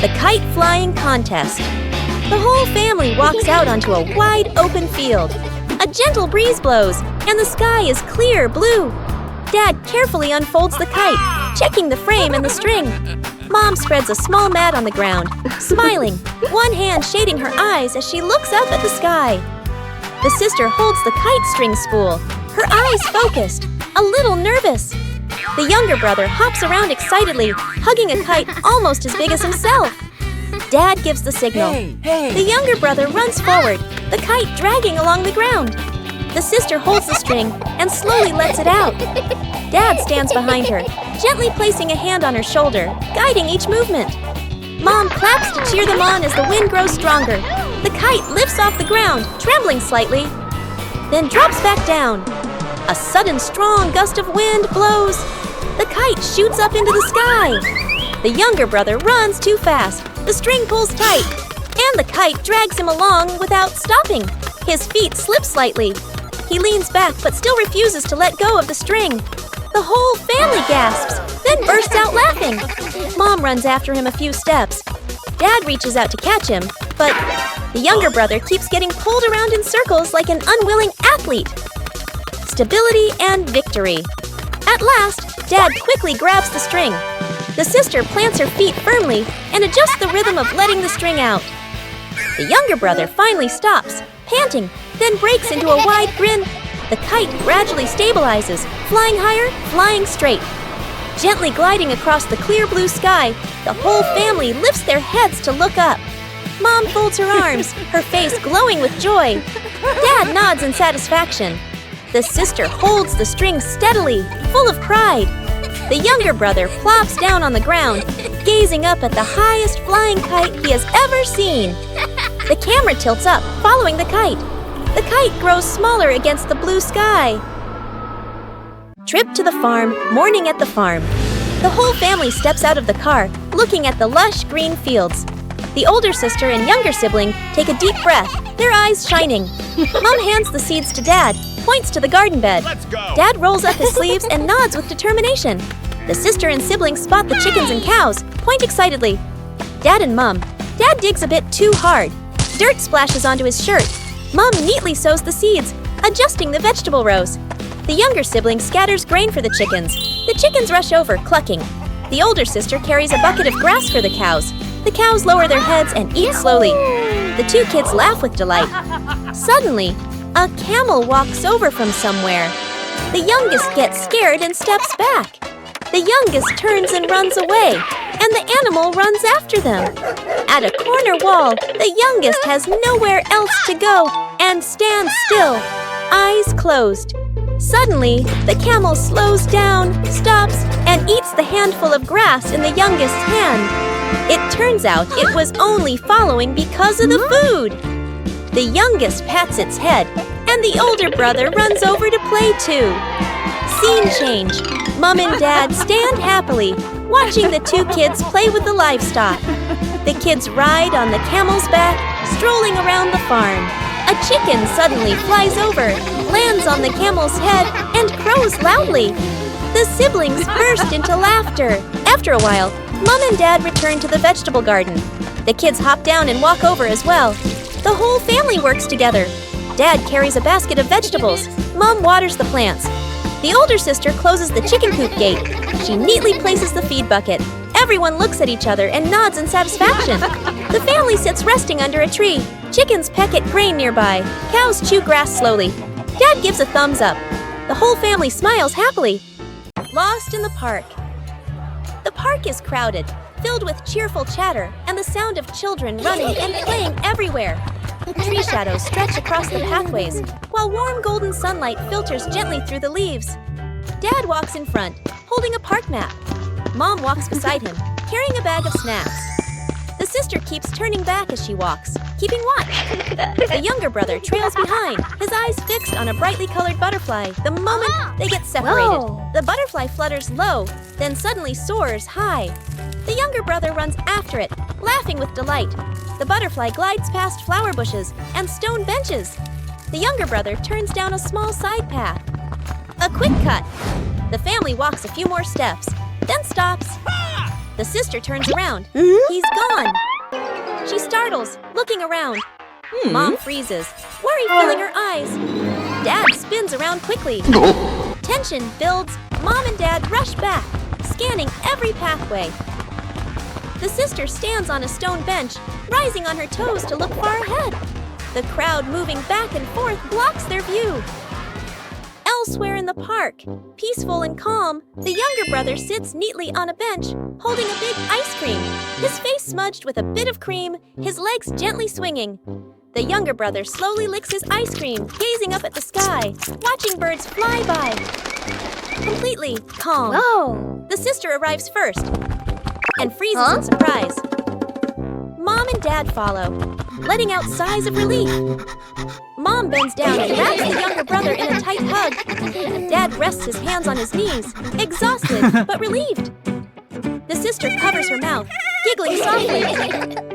The Kite Flying Contest. The whole family walks out onto a wide open field. A gentle breeze blows, and the sky is clear blue. Dad carefully unfolds the kite, checking the frame and the string. Mom spreads a small mat on the ground, smiling, one hand shading her eyes as she looks up at the sky. The sister holds the kite string spool, her eyes focused, a little nervous. The younger brother hops around excitedly, hugging a kite almost as big as himself. Dad gives the signal. Hey. The younger brother runs forward, the kite dragging along the ground. The sister holds the string and slowly lets it out. Dad stands behind her, gently placing a hand on her shoulder, guiding each movement. Mom claps to cheer them on as the wind grows stronger. The kite lifts off the ground, trembling slightly, then drops back down. A sudden strong gust of wind blows. The kite shoots up into the sky. The younger brother runs too fast. The string pulls tight, and the kite drags him along without stopping. His feet slip slightly. He leans back but still refuses to let go of the string. The whole family gasps, then bursts out laughing. Mom runs after him a few steps. Dad reaches out to catch him, but the younger brother keeps getting pulled around in circles like an unwilling athlete. Stability and victory. At last, Dad quickly grabs the string. The sister plants her feet firmly and adjusts the rhythm of letting the string out. The younger brother finally stops, panting, then breaks into a wide grin. The kite gradually stabilizes, flying higher, flying straight. Gently gliding across the clear blue sky, the whole family lifts their heads to look up. Mom folds her arms, her face glowing with joy. Dad nods in satisfaction. The sister holds the string steadily, full of pride. The younger brother plops down on the ground, gazing up at the highest flying kite he has ever seen. The camera tilts up, following the kite. The kite grows smaller against the blue sky. Trip to the farm, morning at the farm. The whole family steps out of the car, looking at the lush green fields. The older sister and younger sibling take a deep breath, their eyes shining. Mom hands the seeds to Dad, points to the garden bed. Let's go. Dad rolls up his sleeves and nods with determination. The sister and siblings spot the chickens and cows, point excitedly. Dad and Mom. Dad digs a bit too hard. Dirt splashes onto his shirt. Mom neatly sows the seeds, adjusting the vegetable rows. The younger sibling scatters grain for the chickens. The chickens rush over, clucking. The older sister carries a bucket of grass for the cows. The cows lower their heads and eat slowly. The two kids laugh with delight. Suddenly, a camel walks over from somewhere. The youngest gets scared and steps back. The youngest turns and runs away, and the animal runs after them. At a corner wall, the youngest has nowhere else to go and stands still, eyes closed. Suddenly, the camel slows down, stops, and eats the handful of grass in the youngest's hand. It turns out it was only following because of the food. The youngest pats its head, and the older brother runs over to play too. Scene change. Mom and Dad stand happily, watching the two kids play with the livestock. The kids ride on the camel's back, strolling around the farm. A chicken suddenly flies over, lands on the camel's head, and crows loudly. The siblings burst into laughter. After a while, Mom and Dad return to the vegetable garden. The kids hop down and walk over as well. The whole family works together. Dad carries a basket of vegetables. Mom waters the plants. The older sister closes the chicken coop gate. She neatly places the feed bucket. Everyone looks at each other and nods in satisfaction. The family sits resting under a tree. Chickens peck at grain nearby. Cows chew grass slowly. Dad gives a thumbs up. The whole family smiles happily. Lost in the park. The park is crowded, filled with cheerful chatter and the sound of children running and playing everywhere. Tree shadows stretch across the pathways, while warm golden sunlight filters gently through the leaves. Dad walks in front, holding a park map. Mom walks beside him, carrying a bag of snacks. The sister keeps turning back as she walks, keeping watch. The younger brother trails behind, his eyes fixed on a brightly colored butterfly the moment they get separated. Whoa. The butterfly flutters low, then suddenly soars high. The younger brother runs after it, laughing with delight. The butterfly glides past flower bushes and stone benches. The younger brother turns down a small side path. A quick cut. The family walks a few more steps, then stops. The sister turns around. He's gone. She startles, looking around. Mom freezes, worry filling her eyes. Dad spins around quickly. Tension builds. Mom and Dad rush back, scanning every pathway. The sister stands on a stone bench, rising on her toes to look far ahead. The crowd moving back and forth blocks their view. Elsewhere in the park, peaceful and calm, the younger brother sits neatly on a bench, holding a big ice cream, his face smudged with a bit of cream, his legs gently swinging. The younger brother slowly licks his ice cream, gazing up at the sky, watching birds fly by. Completely calm. Oh. The sister arrives first and freezes in surprise. Mom and Dad follow, letting out sighs of relief. Mom bends down and wraps the younger brother in a tight hug. Dad rests his hands on his knees, exhausted but relieved. The sister covers her mouth, giggling softly.